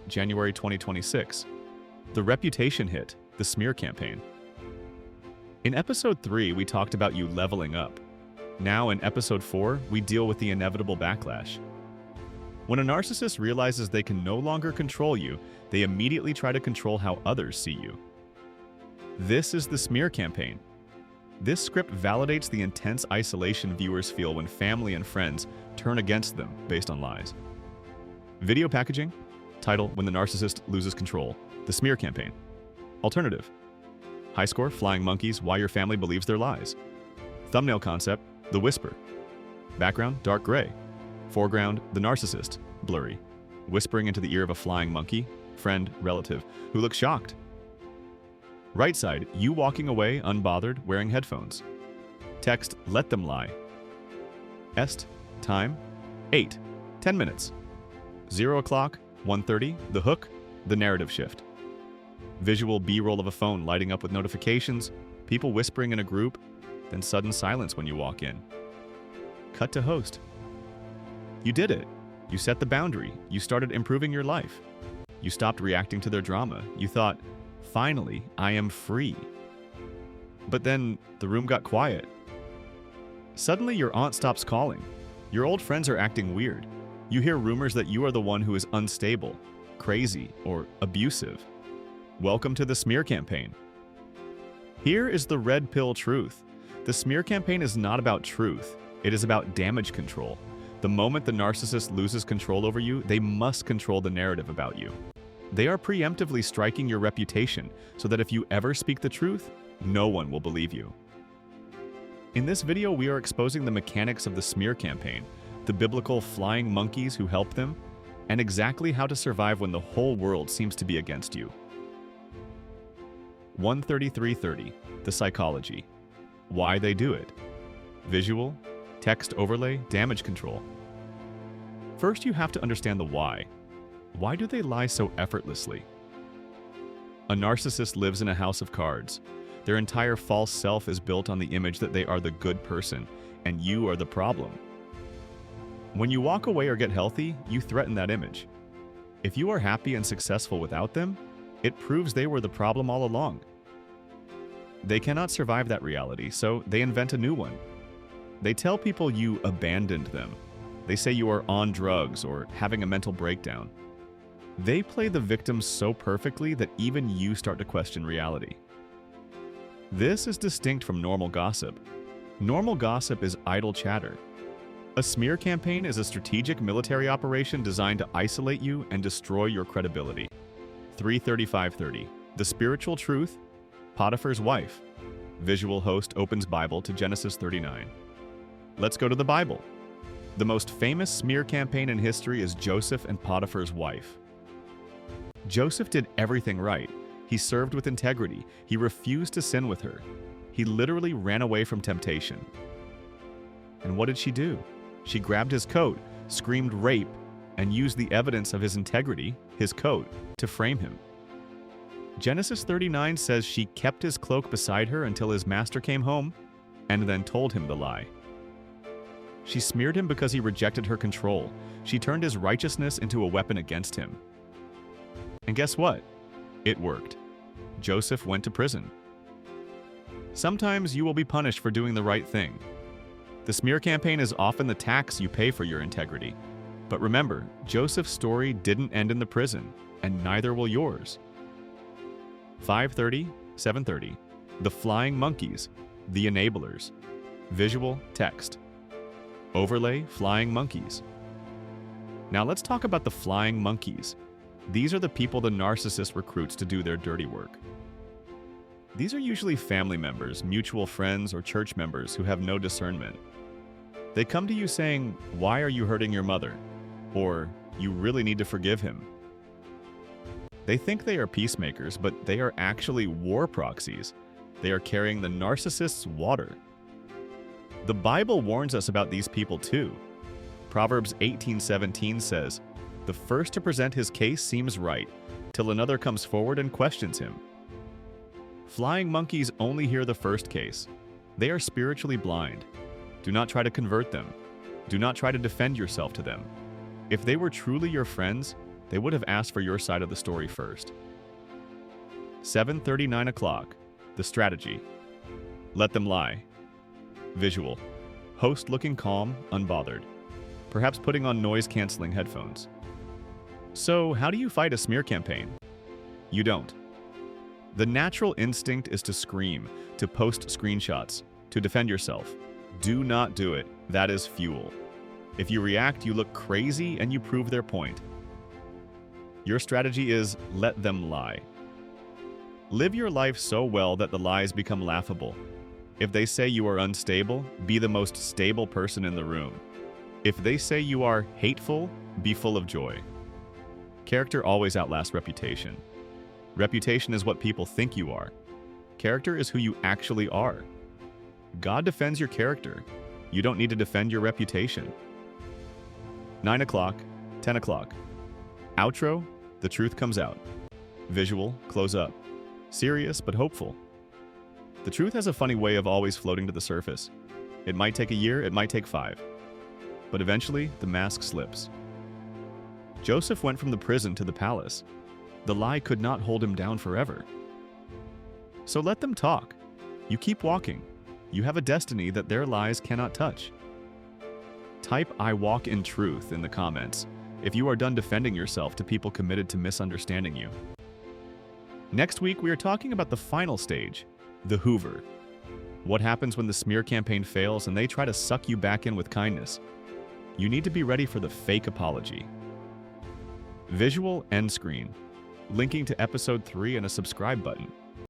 January 2026. The reputation hit, the smear campaign. In episode 3, we talked about you leveling up. Now in episode 4, we deal with the inevitable backlash. When a narcissist realizes they can no longer control you, they immediately try to control how others see you. This is the smear campaign. This script validates the intense isolation viewers feel when family and friends turn against them based on lies. Video packaging. Title: When the Narcissist Loses Control. The Smear Campaign. Alternative: high score, Flying Monkeys, Why Your Family Believes Their Lies. Thumbnail concept: The Whisper. Background: dark gray. Foreground: the narcissist, blurry, whispering into the ear of a flying monkey, friend, relative, who looks shocked. Right side: you walking away, unbothered, wearing headphones. Text: let them lie. Est: time: 10 minutes. 0 o'clock, 1:30, the hook, the narrative shift. Visual B-roll of a phone lighting up with notifications, people whispering in a group, then sudden silence when you walk in. Cut to host. You did it. You set the boundary. You started improving your life. You stopped reacting to their drama. You thought, finally, I am free. But then the room got quiet. Suddenly your aunt stops calling. Your old friends are acting weird. You hear rumors that you are the one who is unstable, crazy, or abusive. Welcome to the smear campaign. Here is the red pill truth. The smear campaign is not about truth. It is about damage control. The moment the narcissist loses control over you, they must control the narrative about you. They are preemptively striking your reputation so that if you ever speak the truth, no one will believe you. In this video, we are exposing the mechanics of the smear campaign, the biblical flying monkeys who help them, and exactly how to survive when the whole world seems to be against you. 13330, the psychology. Why they do it. Visual, text overlay, damage control. First, you have to understand the why. Why do they lie so effortlessly? A narcissist lives in a house of cards. Their entire false self is built on the image that they are the good person, and you are the problem. When you walk away or get healthy, you threaten that image. If you are happy and successful without them, it proves they were the problem all along. They cannot survive that reality, so they invent a new one. They tell people you abandoned them. They say you are on drugs or having a mental breakdown. They play the victim so perfectly that even you start to question reality. This is distinct from normal gossip. Normal gossip is idle chatter. A smear campaign is a strategic military operation designed to isolate you and destroy your credibility. 33530. The spiritual truth. Potiphar's wife. Visual host opens Bible to Genesis 39. Let's go to the Bible. The most famous smear campaign in history is Joseph and Potiphar's wife. Joseph did everything right. He served with integrity. He refused to sin with her. He literally ran away from temptation. And what did she do? She grabbed his coat, screamed rape, and used the evidence of his integrity, his coat, to frame him. Genesis 39 says she kept his cloak beside her until his master came home, and then told him the lie. She smeared him because he rejected her control. She turned his righteousness into a weapon against him. And guess what? It worked. Joseph went to prison. Sometimes you will be punished for doing the right thing. The smear campaign is often the tax you pay for your integrity. But remember, Joseph's story didn't end in the prison, and neither will yours. 530, 730. The flying monkeys, the enablers. Visual, text. Overlay, flying monkeys. Now let's talk about the flying monkeys. These are the people the narcissist recruits to do their dirty work. These are usually family members, mutual friends, or church members who have no discernment. They come to you saying, "Why are you hurting your mother?" Or, "You really need to forgive him." They think they are peacemakers, but they are actually war proxies. They are carrying the narcissist's water. The Bible warns us about these people too. Proverbs 18:17 says, "The first to present his case seems right, till another comes forward and questions him." Flying monkeys only hear the first case. They are spiritually blind. Do not try to convert them. Do not try to defend yourself to them. If they were truly your friends, They would have asked for your side of the story first. 7:30, 9 o'clock. The strategy. Let them lie. Visual. Host looking calm, unbothered. Perhaps putting on noise-canceling headphones. So, how do you fight a smear campaign? You don't. The natural instinct is to scream, to post screenshots, to defend yourself. Do not do it. That is fuel. If you react, you look crazy and you prove their point. Your strategy is let them lie. Live your life so well that the lies become laughable. If they say you are unstable, be the most stable person in the room. If they say you are hateful, be full of joy. Character always outlasts reputation. Reputation is what people think you are. Character is who you actually are. God defends your character. You don't need to defend your reputation. 9 o'clock, 10 o'clock. Outro, the truth comes out. Visual, close up. Serious but hopeful. The truth has a funny way of always floating to the surface. It might take a year, it might take 5. But eventually, the mask slips. Joseph went from the prison to the palace. The lie could not hold him down forever. So let them talk. You keep walking. You have a destiny that their lies cannot touch. Type "I walk in truth" in the comments if you are done defending yourself to people committed to misunderstanding you. Next week, we are talking about the final stage, the Hoover. What happens when the smear campaign fails and they try to suck you back in with kindness? You need to be ready for the fake apology. Visual end screen. Linking to episode 3 and a subscribe button.